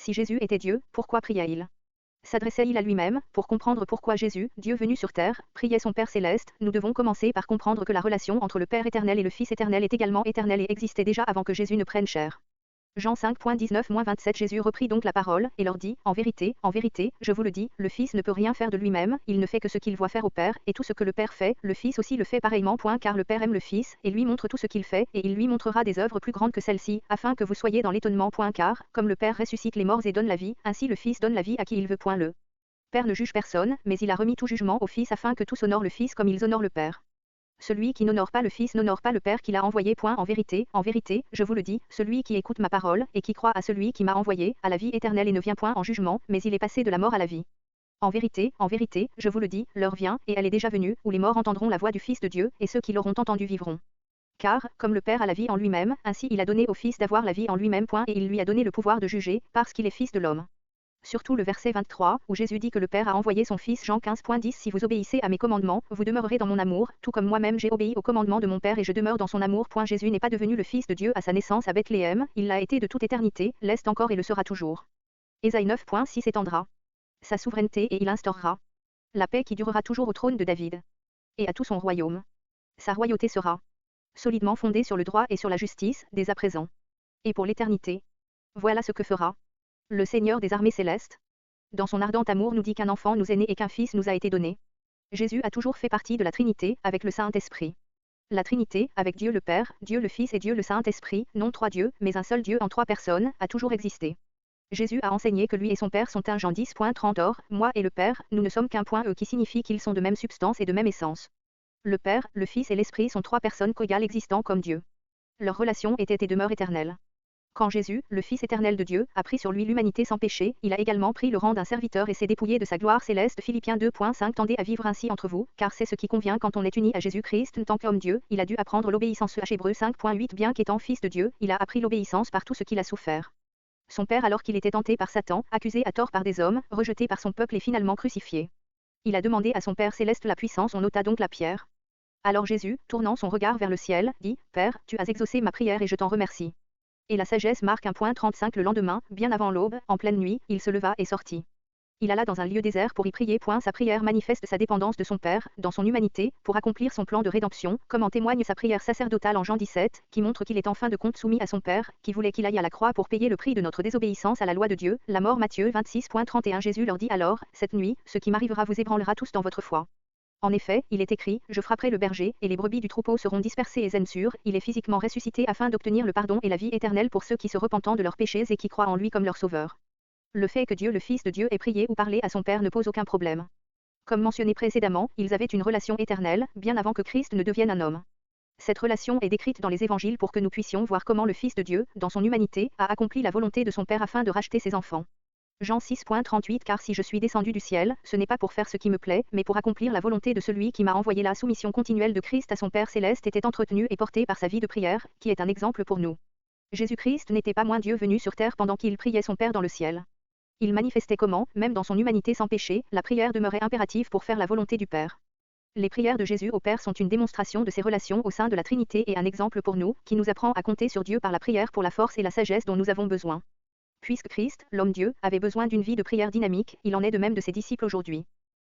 Si Jésus était Dieu, pourquoi priait-il? S'adressait-il à lui-même? Pour comprendre pourquoi Jésus, Dieu venu sur terre, priait son Père céleste, nous devons commencer par comprendre que la relation entre le Père éternel et le Fils éternel est également éternelle et existait déjà avant que Jésus ne prenne chair. Jean 5.19-27 Jésus reprit donc la parole, et leur dit, en vérité, je vous le dis, le Fils ne peut rien faire de lui-même, il ne fait que ce qu'il voit faire au Père, et tout ce que le Père fait, le Fils aussi le fait pareillement. Car le Père aime le Fils, et lui montre tout ce qu'il fait, et il lui montrera des œuvres plus grandes que celles-ci, afin que vous soyez dans l'étonnement. Car, comme le Père ressuscite les morts et donne la vie, ainsi le Fils donne la vie à qui il veut. Le Père ne juge personne, mais il a remis tout jugement au Fils afin que tous honorent le Fils comme ils honorent le Père. Celui qui n'honore pas le Fils n'honore pas le Père qui l'a envoyé. En vérité, je vous le dis, celui qui écoute ma parole, et qui croit à celui qui m'a envoyé, a la vie éternelle et ne vient point en jugement, mais il est passé de la mort à la vie. En vérité, je vous le dis, l'heure vient, et elle est déjà venue, où les morts entendront la voix du Fils de Dieu, et ceux qui l'auront entendu vivront. Car, comme le Père a la vie en lui-même, ainsi il a donné au Fils d'avoir la vie en lui-même. Et il lui a donné le pouvoir de juger, parce qu'il est Fils de l'homme. Surtout le verset 23, où Jésus dit que le Père a envoyé son Fils. Jean 15.10 Si vous obéissez à mes commandements, vous demeurerez dans mon amour, tout comme moi-même j'ai obéi aux commandements de mon Père et je demeure dans son amour. Jésus n'est pas devenu le Fils de Dieu à sa naissance à Bethléem, il l'a été de toute éternité, l'est encore et le sera toujours. Ésaïe 9.6 étendra sa souveraineté et il instaurera la paix qui durera toujours au trône de David et à tout son royaume. Sa royauté sera solidement fondée sur le droit et sur la justice, dès à présent et pour l'éternité. Voilà ce que fera le Seigneur des armées célestes. Dans son ardent amour nous dit qu'un enfant nous est né et qu'un fils nous a été donné. Jésus a toujours fait partie de la Trinité, avec le Saint-Esprit. La Trinité, avec Dieu le Père, Dieu le Fils et Dieu le Saint-Esprit, non trois dieux, mais un seul Dieu en trois personnes, a toujours existé. Jésus a enseigné que lui et son Père sont un. Jean 10.30 Or, moi et le Père, nous ne sommes qu'un. Eux qui signifie qu'ils sont de même substance et de même essence. Le Père, le Fils et l'Esprit sont trois personnes co-égales existant comme Dieu. Leur relation était et demeure éternelle. Quand Jésus, le Fils éternel de Dieu, a pris sur lui l'humanité sans péché, il a également pris le rang d'un serviteur et s'est dépouillé de sa gloire céleste. Philippiens 2.5 Tendez à vivre ainsi entre vous, car c'est ce qui convient quand on est uni à Jésus-Christ. Tant qu'homme Dieu, il a dû apprendre l'obéissance. Hébreux 5.8 Bien qu'étant Fils de Dieu, il a appris l'obéissance par tout ce qu'il a souffert. Son Père alors qu'il était tenté par Satan, accusé à tort par des hommes, rejeté par son peuple et finalement crucifié. Il a demandé à son Père céleste la puissance, on ôta donc la pierre. Alors Jésus, tournant son regard vers le ciel, dit, Père, tu as exaucé ma prière et je t'en remercie. Et la sagesse marque 1.35 Le lendemain, bien avant l'aube, en pleine nuit, il se leva et sortit. Il alla dans un lieu désert pour y prier. Sa prière manifeste sa dépendance de son Père, dans son humanité, pour accomplir son plan de rédemption, comme en témoigne sa prière sacerdotale en Jean 17, qui montre qu'il est en fin de compte soumis à son Père, qui voulait qu'il aille à la croix pour payer le prix de notre désobéissance à la loi de Dieu, la mort. Matthieu 26.31 Jésus leur dit alors, cette nuit, ce qui m'arrivera vous ébranlera tous dans votre foi. En effet, il est écrit, je frapperai le berger, et les brebis du troupeau seront dispersées. Ésaïe sûr, il est physiquement ressuscité afin d'obtenir le pardon et la vie éternelle pour ceux qui se repentant de leurs péchés et qui croient en lui comme leur sauveur. Le fait que Dieu le Fils de Dieu ait prié ou parlé à son Père ne pose aucun problème. Comme mentionné précédemment, ils avaient une relation éternelle, bien avant que Christ ne devienne un homme. Cette relation est décrite dans les évangiles pour que nous puissions voir comment le Fils de Dieu, dans son humanité, a accompli la volonté de son Père afin de racheter ses enfants. Jean 6.38 Car si je suis descendu du ciel, ce n'est pas pour faire ce qui me plaît, mais pour accomplir la volonté de celui qui m'a envoyé. La soumission continuelle de Christ à son Père céleste était entretenue et portée par sa vie de prière, qui est un exemple pour nous. Jésus-Christ n'était pas moins Dieu venu sur terre pendant qu'il priait son Père dans le ciel. Il manifestait comment, même dans son humanité sans péché, la prière demeurait impérative pour faire la volonté du Père. Les prières de Jésus au Père sont une démonstration de ses relations au sein de la Trinité et un exemple pour nous, qui nous apprend à compter sur Dieu par la prière pour la force et la sagesse dont nous avons besoin. Puisque Christ, l'homme Dieu, avait besoin d'une vie de prière dynamique, il en est de même de ses disciples aujourd'hui.